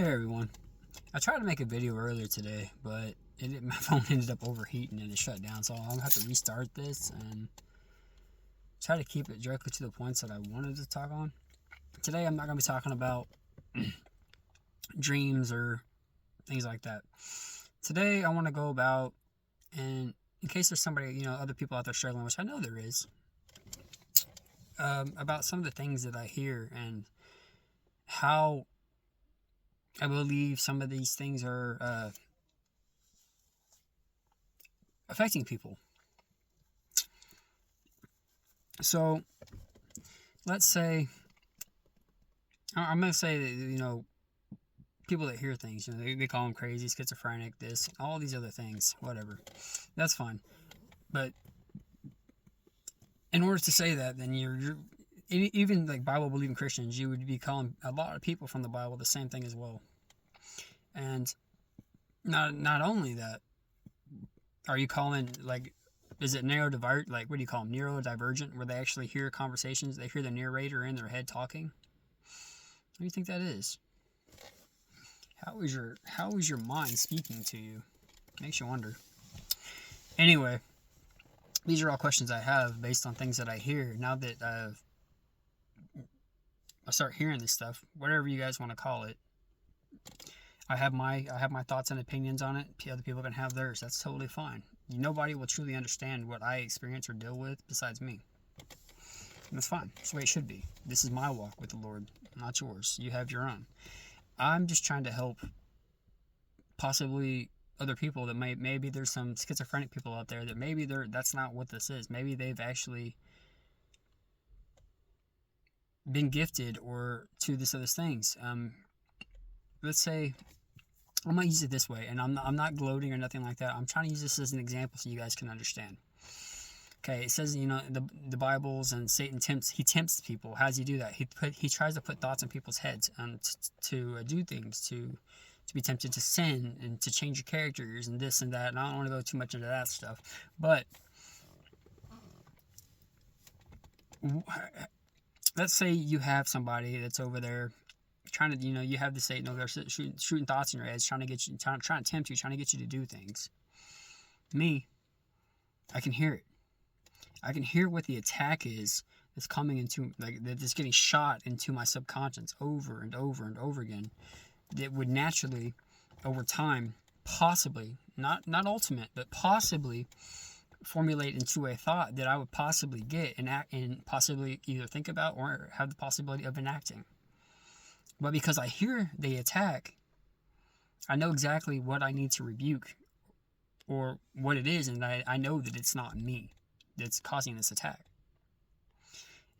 Hey everyone. I tried to make a video earlier today, but my phone ended up overheating and it shut down, so I'm gonna have to restart this and try to keep it directly to the points that I wanted to talk on. Today I'm not gonna be talking about dreams or things like that. Today I want to go about, and in case there's somebody, other people out there struggling, which I know there is, about some of the things that I hear and how I believe some of these things are affecting people. So let's say I'm gonna say that people that hear things, they call them crazy, schizophrenic, this, all these other things, whatever. That's fine, but in order to say that, then you're even like Bible believing Christians, you would be calling a lot of people from the Bible the same thing as well. And not only that, are you calling like, is it neurodivergent? Like, what do you call them? Neurodivergent, where they actually hear conversations, they hear the narrator in their head talking. What do you think that is? How is your mind speaking to you? Makes you wonder. Anyway, these are all questions I have based on things that I hear. Now that I start hearing this stuff, whatever you guys want to call it, I have my thoughts and opinions on it. Other people can have theirs. That's totally fine. Nobody will truly understand what I experience or deal with besides me. And that's fine. That's the way it should be. This is my walk with the Lord, not yours. You have your own. I'm just trying to help possibly other people that maybe there's some schizophrenic people out there that maybe that's not what this is. Maybe they've actually been gifted or to this other things. Let's say I'm gonna use it this way, and I'm not gloating or nothing like that. I'm trying to use this as an example so you guys can understand. Okay, it says the Bibles, and Satan tempts people. How does he do that? He tries to put thoughts in people's heads and to do things, to be tempted to sin and to change your characters and this and that. And I don't want to go too much into that stuff, but let's say you have somebody that's over there trying to, you have the Satan over there shooting thoughts in your head, trying to get you, trying to tempt you, trying to get you to do things. Me, I can hear it. I can hear what the attack is that's coming into, like, that's getting shot into my subconscious over and over and over again. That would naturally, over time, possibly, not ultimate, but possibly formulate into a thought that I would possibly get and possibly either think about or have the possibility of enacting. But because I hear the attack, I know exactly what I need to rebuke or what it is, and I know that it's not me that's causing this attack.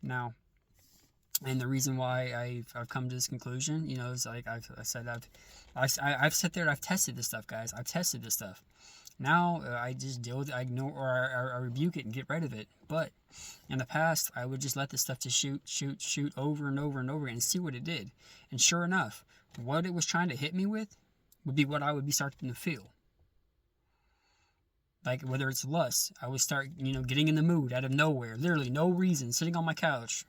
Now, and the reason why I've come to this conclusion, is like I've sat there and I've tested this stuff, guys. I've tested this stuff. Now I just deal with it, I ignore or I rebuke it and get rid of it. But in the past, I would just let this stuff just shoot over and over and over again and see what it did. And sure enough, what it was trying to hit me with would be what I would be starting to feel. Like whether it's lust, I would start, getting in the mood out of nowhere, literally no reason, sitting on my couch.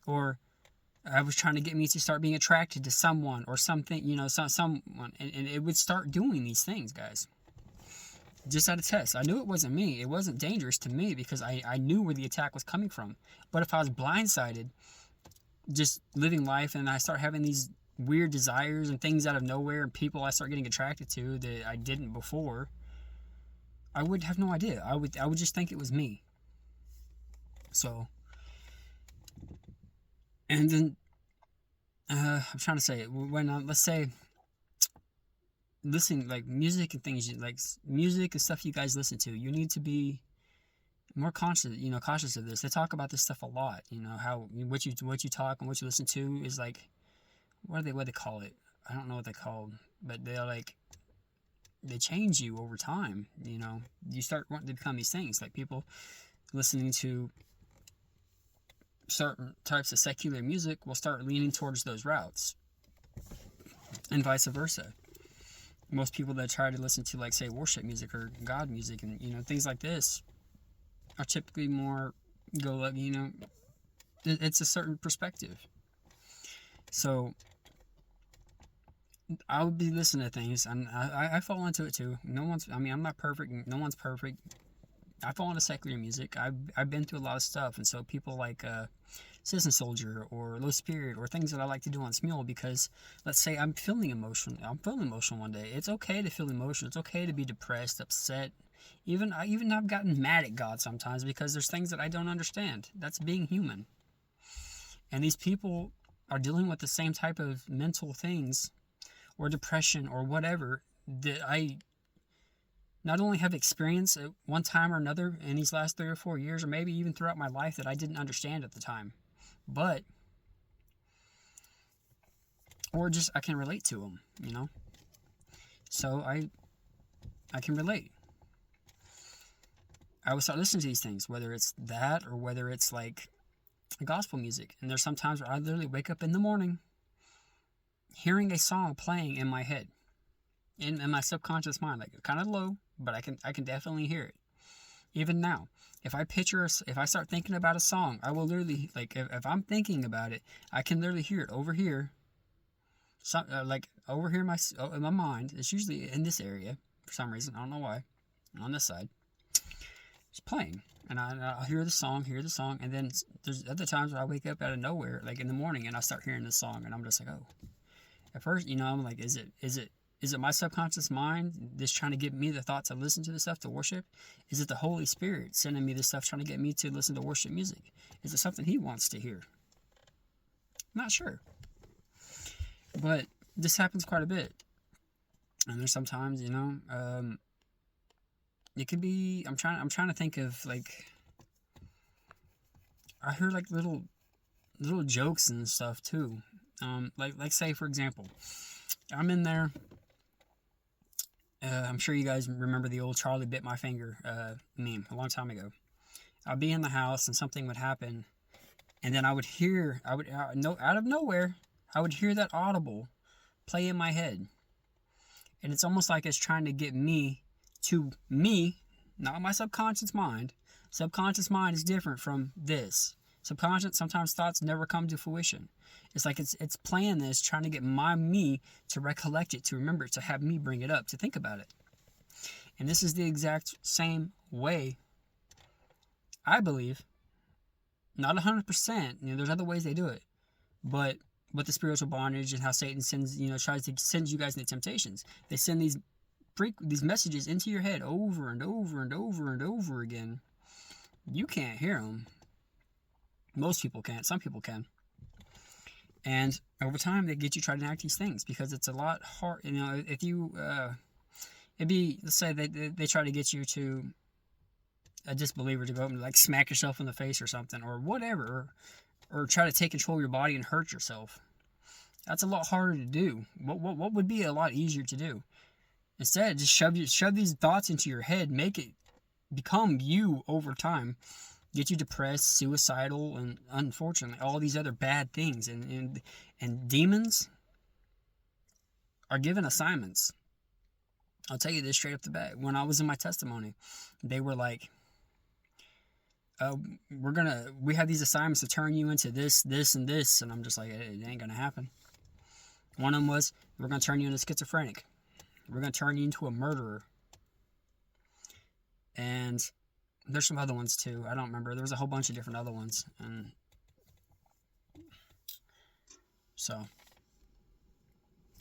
Or I was trying to get me to start being attracted to someone or something, someone. And it would start doing these things, guys. Just out of test. I knew it wasn't me. It wasn't dangerous to me because I knew where the attack was coming from. But if I was blindsided, just living life, and I start having these weird desires and things out of nowhere and people I start getting attracted to that I didn't before, I would have no idea. I would just think it was me. So, and then I'm trying to say it when let's say listening, like music and things, like music and stuff you guys listen to, you need to be more cautious of this. They talk about this stuff a lot. How what you talk and what you listen to is like, what they call it? I don't know what they call, but they're like, they change you over time. You start wanting to become these things. Like people listening to certain types of secular music will start leaning towards those routes, and vice versa. Most people that try to listen to, like, say, worship music or God music and things like this are typically more it's a certain perspective. So I would be listening to things, and I fall into it too. I mean, I'm not perfect. No one's perfect. I fall into secular music. I've been through a lot of stuff, and so people like Citizen Soldier or Low Spirit or things that I like to do on Smule, because let's say I'm feeling emotion. I'm feeling emotional one day. It's okay to feel emotion. It's okay to be depressed, upset. Even I've gotten mad at God sometimes because there's things that I don't understand. That's being human. And these people are dealing with the same type of mental things or depression or whatever that I not only have experienced at one time or another in these last 3 or 4 years, or maybe even throughout my life, that I didn't understand at the time, but or just I can relate to them, So I can relate. I would start listening to these things, whether it's that or whether it's like gospel music. And there's some times where I literally wake up in the morning hearing a song playing in my head, in my subconscious mind, like kind of low, but I can definitely hear it. Even now, if I start thinking about a song, I will literally, like, if I'm thinking about it, I can literally hear it over here. Like over here in my mind. It's usually in this area for some reason. I don't know why. On this side, it's playing, and I'll hear the song, and then there's other times where I wake up out of nowhere, like in the morning, and I start hearing this song, and I'm just like, oh. At first, I'm like, is it my subconscious mind just trying to get me the thoughts to listen to this stuff, to worship? Is it the Holy Spirit sending me this stuff, trying to get me to listen to worship music? Is it something He wants to hear? I'm not sure. But this happens quite a bit. And there's sometimes, it could be, I'm trying to think of, like, I heard like little jokes and stuff too. Like say for example, I'm in there. I'm sure you guys remember the old Charlie bit my finger meme a long time ago. I'd be in the house and something would happen, and then out of nowhere, I would hear that audible play in my head, and it's almost like it's trying to get me to me, not my subconscious mind. Subconscious mind is different from this. Subconscious, sometimes thoughts never come to fruition. It's like it's playing this, trying to get me to recollect it, to remember it, to have me bring it up, to think about it. And this is the exact same way, I believe, not 100%, there's other ways they do it, but with the spiritual bondage and how Satan tries to send you guys into temptations. They send these messages into your head over and over and over and over again. You can't hear them. Most people can't. Some people can. And over time, they get you trying to enact these things because it's a lot hard. If you, let's say they try to get you to a disbeliever to go up and like smack yourself in the face or something or whatever, or try to take control of your body and hurt yourself. That's a lot harder to do. What would be a lot easier to do? Instead, just shove these thoughts into your head, make it become you over time. Get you depressed, suicidal, and unfortunately, all these other bad things. And demons are given assignments. I'll tell you this straight up the bat. When I was in my testimony, they were like, we have these assignments to turn you into this, and this. And I'm just like, it ain't going to happen. One of them was, we're going to turn you into schizophrenic. We're going to turn you into a murderer. And there's some other ones too. I don't remember. There was a whole bunch of different other ones. And so,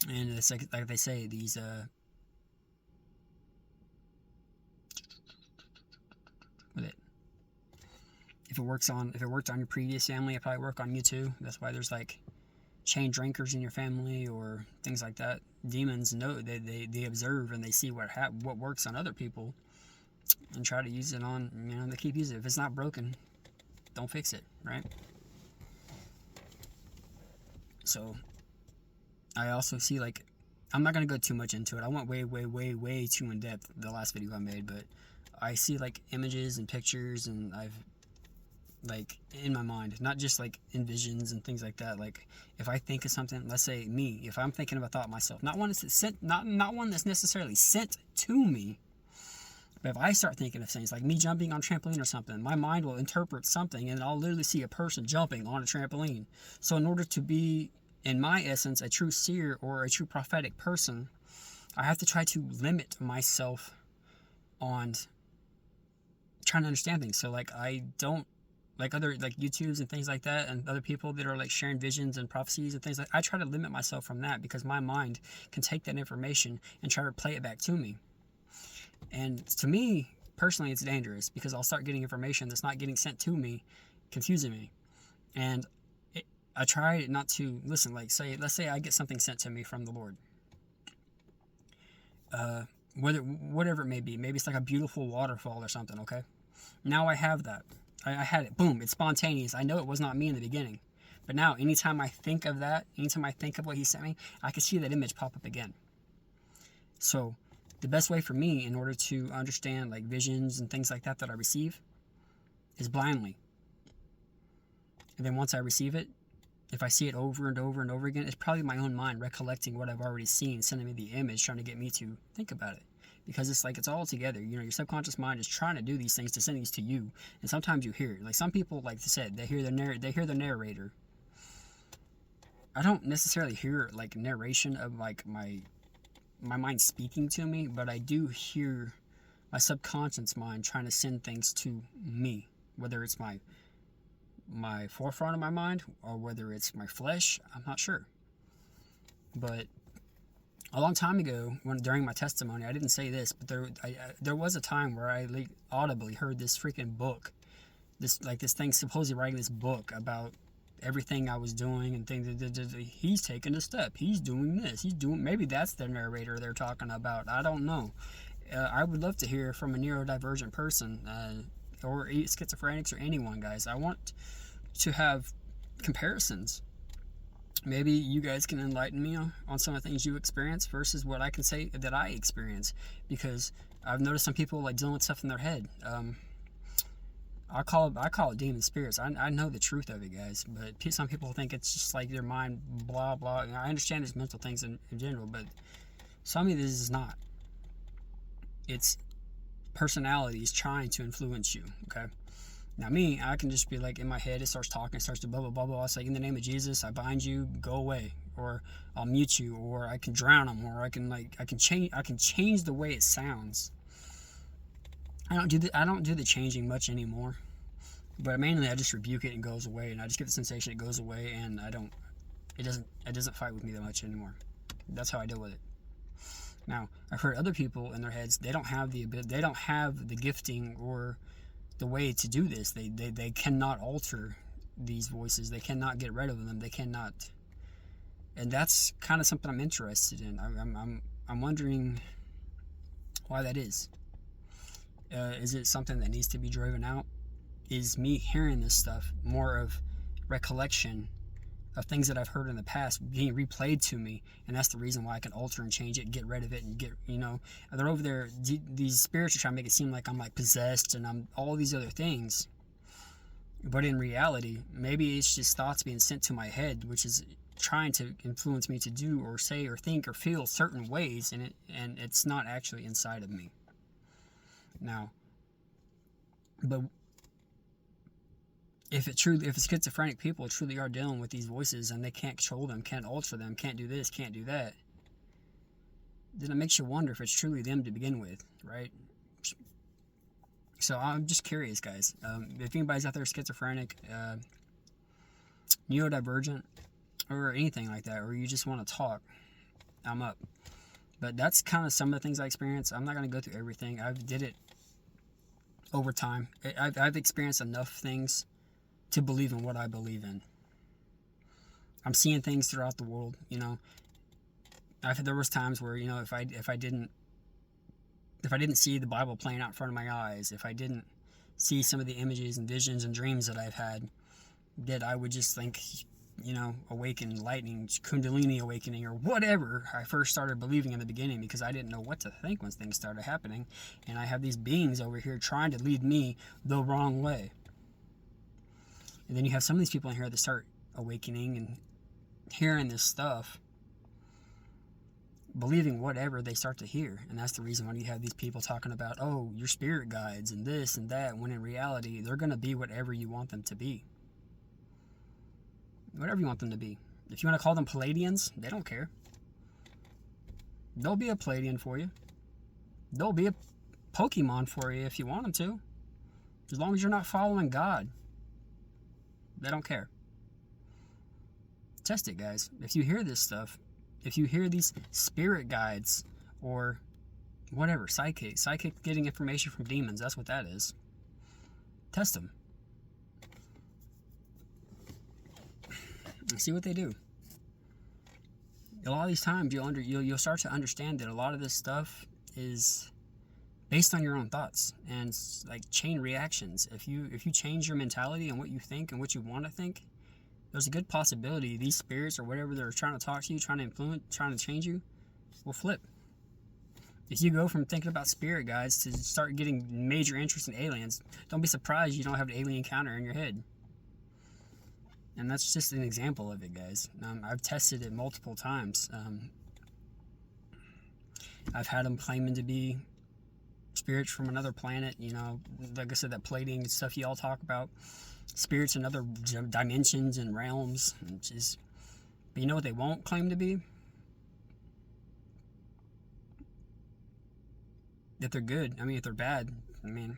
and it's like they say, these with it. If it worked on your previous family, it probably work on you too. That's why there's like chain drinkers in your family or things like that. Demons know, they observe and they see what works on other people and try to use it on, they keep using it. If it's not broken, don't fix it, right? So I also see, like, I'm not going to go too much into it. I went way too in depth the last video I made, but I see like images and pictures, and I've like in my mind, not just like in visions and things like that. Like if I think of something, let's say me, if I'm thinking of a thought myself, not one that's sent, not one that's necessarily sent to me, but if I start thinking of things like me jumping on a trampoline or something, my mind will interpret something, and I'll literally see a person jumping on a trampoline. So in order to be in my essence, a true seer or a true prophetic person, I have to try to limit myself on trying to understand things. So like I don't like other like YouTubes and things like that, and other people that are like sharing visions and prophecies and things like. I try to limit myself from that because my mind can take that information and try to play it back to me. And to me personally, it's dangerous because I'll start getting information that's not getting sent to me, confusing me. And I try not to listen. Like let's say I get something sent to me from the Lord. Whatever it may be, maybe it's like a beautiful waterfall or something. Okay, now I have that. I had it. Boom! It's spontaneous. I know it was not me in the beginning, but now anytime I think of that, anytime I think of what He sent me, I can see that image pop up again. So, the best way for me, in order to understand like visions and things like that I receive, is blindly. And then once I receive it, if I see it over and over and over again, it's probably my own mind recollecting what I've already seen, sending me the image, trying to get me to think about it. Because it's like it's all together. You know, your subconscious mind is trying to do these things to send these to you, and sometimes you hear it. Like some people, like I said, they hear the narrator. I don't necessarily hear like narration of like my mind speaking to me, but I do hear my subconscious mind trying to send things to me, whether it's my forefront of my mind or whether it's my flesh. I'm not sure, but a long time ago, during my testimony, I didn't say this, but there was a time where I audibly heard this freaking book, this thing supposedly writing this book about everything I was doing and things. He's taking a step. He's doing this. He's doing. Maybe that's the narrator they're talking about. I don't know. I would love to hear from a neurodivergent person or schizophrenics or anyone, guys. I want to have comparisons. Maybe you guys can enlighten me on some of the things you experience versus what I can say that I experience, because I've noticed some people like dealing with stuff in their head. I call it demon spirits. I know the truth of it, guys, but some people think it's just like their mind, blah blah. And I understand there's mental things in general, but some of this is not. It's personalities trying to influence you. Okay. Now me, I can just be like in my head, it starts talking, it starts to blah blah blah blah. It's like, in the name of Jesus, I bind you, go away, or I'll mute you, or I can drown them, or I can change the way it sounds. I don't do the changing much anymore, but mainly I just rebuke it and it goes away, and I just get the sensation it goes away, and it doesn't fight with me that much anymore. That's how I deal with it. Now I've heard other people in their heads, they don't have the gifting or the way to do this. They cannot alter these voices. They cannot get rid of them. They cannot, and that's kind of something I'm interested in. I'm wondering why that is. Is it something that needs to be driven out? Is me hearing this stuff more of recollection of things that I've heard in the past being replayed to me, and that's the reason why I can alter and change it and get rid of it and get, they're over there, these spirits are trying to make it seem like I'm like possessed and I'm all these other things, but in reality maybe it's just thoughts being sent to my head, which is trying to influence me to do or say or think or feel certain ways, and it's not actually inside of me. Now, but if schizophrenic people truly are dealing with these voices and they can't control them, can't alter them, can't do this, can't do that, then it makes you wonder if it's truly them to begin with, right? So I'm just curious, guys. If anybody's out there schizophrenic, neurodivergent, or anything like that, or you just want to talk, I'm up. But that's kind of some of the things I experienced. I'm not going to go through everything. I've did it over time. I've experienced enough things to believe in what I believe in. I'm seeing things throughout the world, there was times where, if I didn't see the Bible playing out in front of my eyes, if I didn't see some of the images and visions and dreams that I've had, that I would just think, awaken, lightning, Kundalini awakening, or whatever I first started believing in the beginning, because I didn't know what to think when things started happening. And I have these beings over here trying to lead me the wrong way. And then you have some of these people in here that start awakening and hearing this stuff, believing whatever they start to hear. And that's the reason why you have these people talking about, oh, your spirit guides and this and that, when in reality, they're going to be whatever you want them to be. Whatever you want them to be. If you want to call them Palladians, they don't care. There'll be a Palladian for you. There'll be a Pokemon for you if you want them to. As long as you're not following God. They don't care. Test it, guys. If you hear this stuff, if you hear these spirit guides or whatever, psychic getting information from demons, that's what that is. Test them. And see what they do. A lot of these times you'll start to understand that a lot of this stuff is based on your own thoughts and like chain reactions. If you change your mentality and what you think and what you want to think, there's a good possibility these spirits or whatever they're trying to talk to you, trying to influence, trying to change you, will flip. If you go from thinking about spirit guides to start getting major interest in aliens, don't be surprised you don't have an alien encounter in your head. And that's just an example of it, guys. I've tested it multiple times. I've had them claiming to be spirits from another planet, you know, like I said, that plating stuff you all talk about. Spirits in other dimensions and realms. But you know what they won't claim to be? That they're good. I mean, if they're bad, I mean...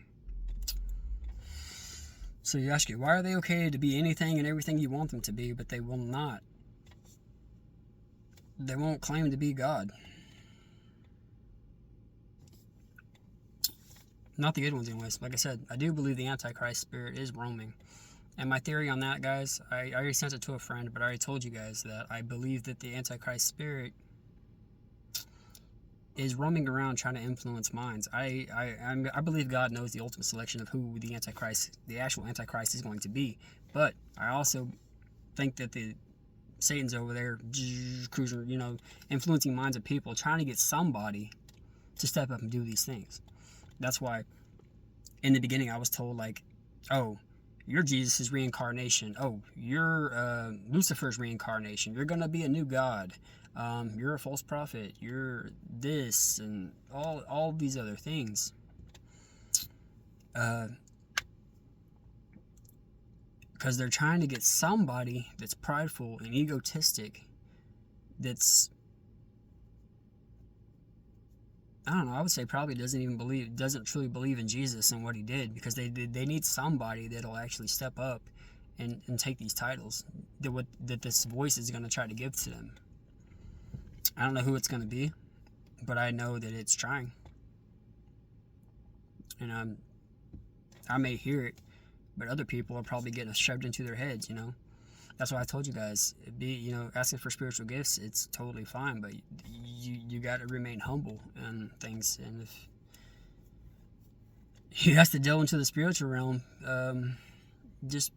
So you ask you, why are they okay to be anything and everything you want them to be, but they will not? They won't claim to be God. Not the good ones anyways. Like I said, I do believe the Antichrist spirit is roaming. And my theory on that, guys, I already sent it to a friend, but I already told you guys that I believe that the Antichrist spirit is roaming around trying to influence minds. I believe God knows the ultimate selection of who the Antichrist, the actual Antichrist, is going to be. But I also think that Satan's over there cruising, you know, influencing minds of people, trying to get somebody to step up and do these things. That's why in the beginning I was told, like, oh, you're Jesus' reincarnation. Oh, you're Lucifer's reincarnation. You're going to be a new god. You're a false prophet. You're this and all these other things. Because they're trying to get somebody that's prideful and egotistic, that's, I don't know, I would say probably doesn't truly believe in Jesus and what he did, because they need somebody that'll actually step up and take these titles that this voice is going to try to give to them. I don't know who it's going to be, but I know that it's trying. And I may hear it, but other people are probably getting shoved into their heads, you know. That's why I told you guys, you know, asking for spiritual gifts, it's totally fine, but you got to remain humble and things. And if you have to delve into the spiritual realm, just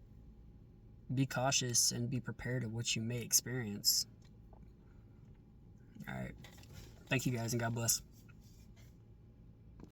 be cautious and be prepared of what you may experience. All right. Thank you guys, and God bless.